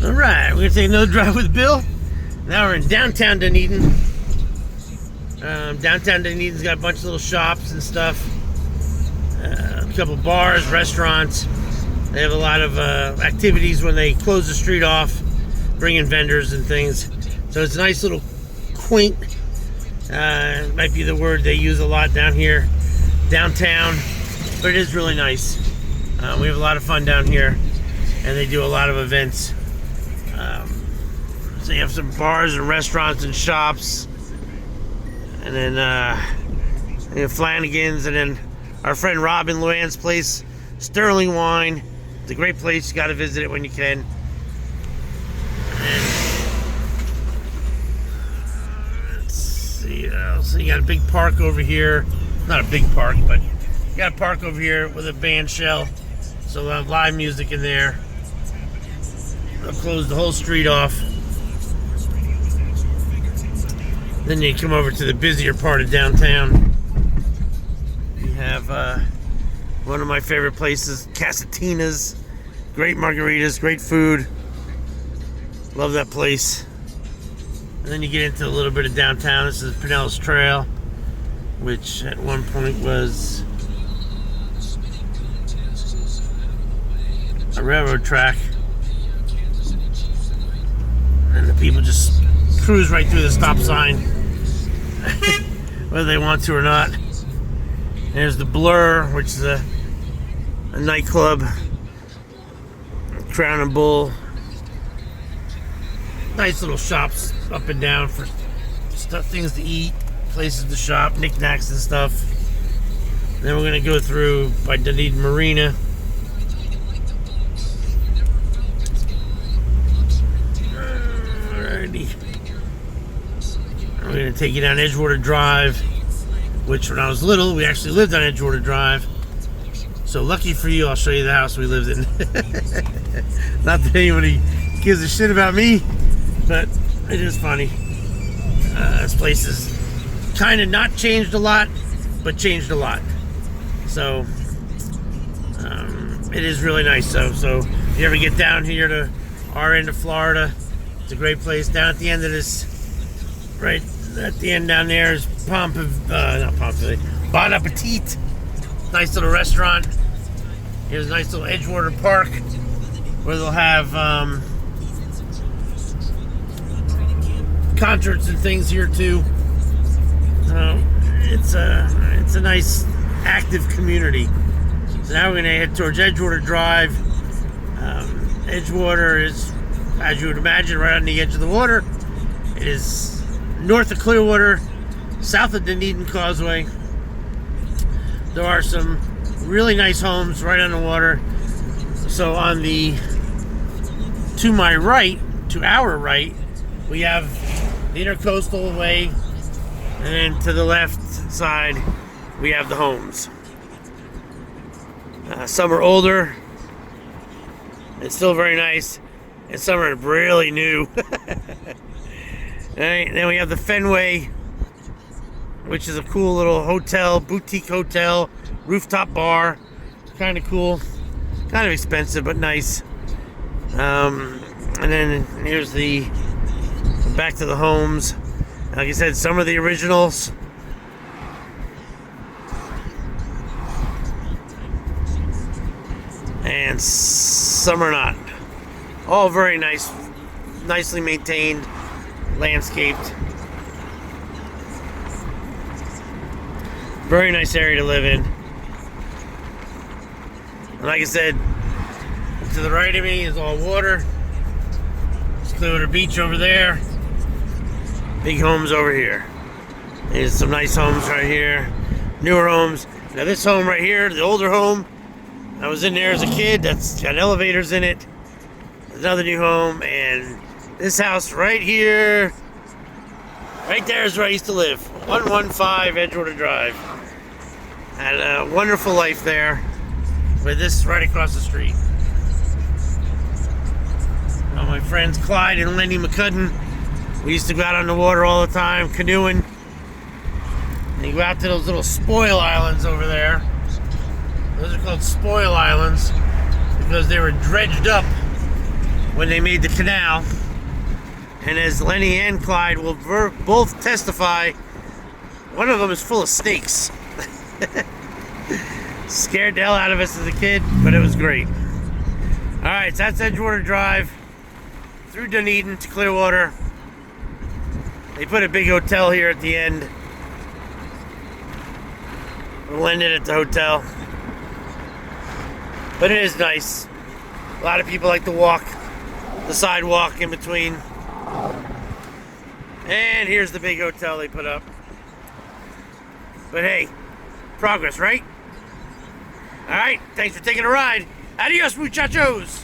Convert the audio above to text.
Alright, we're going to take another drive with Bill. Now we're in downtown Dunedin. Downtown Dunedin's got a bunch of little shops and stuff. A couple bars, restaurants. They have a lot of activities when they close the street off, bring in vendors and things. So it's a nice little quaint, might be the word they use a lot down here, downtown, but it is really nice. We have a lot of fun down here, and they do a lot of events. So you have some bars and restaurants and shops, and then you have Flanagan's, and then our friend Robin Luann's place, Sterling Wine. It's a great place. You got to visit it when you can. And let's see. So you got a big park over here. Not a big park, but you got a park over here with a band shell. So we'll have live music in there. They'll close the whole street off. Then you come over to the busier part of downtown. You have one of my favorite places, Casatina's. Great margaritas, great food. Love that place. And then you get into a little bit of downtown. This is Pinellas Trail, which at one point was a railroad track. And the people just cruise right through the stop sign, whether they want to or not. There's the Blur, which is a nightclub. Crown and Bull. Nice little shops up and down for stuff, things to eat, places to shop, knickknacks and stuff. Then we're going to go through by Dunedin Marina. Alrighty. We're going to take you down Edgewater Drive, which when I was little, we actually lived on Edgewater Drive. So lucky for you, I'll show you the house we lived in. Not that anybody gives a shit about me, but it is funny. This place has kind of not changed a lot, but changed a lot. So it is really nice. So if you ever get down here to our end of Florida, it's a great place. Down at the end of this, right at the end down there is Bon Appetit. Nice little restaurant. Here's a nice little Edgewater Park where they'll have concerts and things here too. It's a nice active community. So now we're going to head towards Edgewater Drive. Edgewater is, as you would imagine, right on the edge of the water. It is north of Clearwater, south of Dunedin Causeway. There are some really nice homes right on the water. So on to my right, to our right, we have the Intercoastal Way, and then to the left side, we have the homes. Some are older, and still very nice, and some are really new. Alright, then we have the Fenway, which is a cool little hotel, boutique hotel, rooftop bar. Kind of cool, kind of expensive, but nice. And then here's the back to the homes. Like I said, some of the originals. And some are not. All very nice, nicely maintained, landscaped. Very nice area to live in. And like I said, to the right of me is all water. It's Clearwater Beach over there. Big homes over here. There's some nice homes right here. Newer homes. Now this home right here, the older home, I was in there as a kid. That's got elevators in it. Another new home. And this house right here, right there is where I used to live. 115 Edgewater Drive. Had a wonderful life there with this right across the street. My friends Clyde and Lenny McCudden, we used to go out on the water all the time, canoeing. And you go out to those little spoil islands over there. Those are called spoil islands because they were dredged up when they made the canal. And as Lenny and Clyde will both testify, one of them is full of snakes. Scared the hell out of us as a kid, but it was great. Alright, so that's Edgewater Drive through Dunedin to Clearwater. They put a big hotel here at the end. We'll end it at the hotel. But it is nice. A lot of people like to walk the sidewalk in between. And here's the big hotel they put up. But hey, progress, right? Alright, thanks for taking a ride. Adios, muchachos!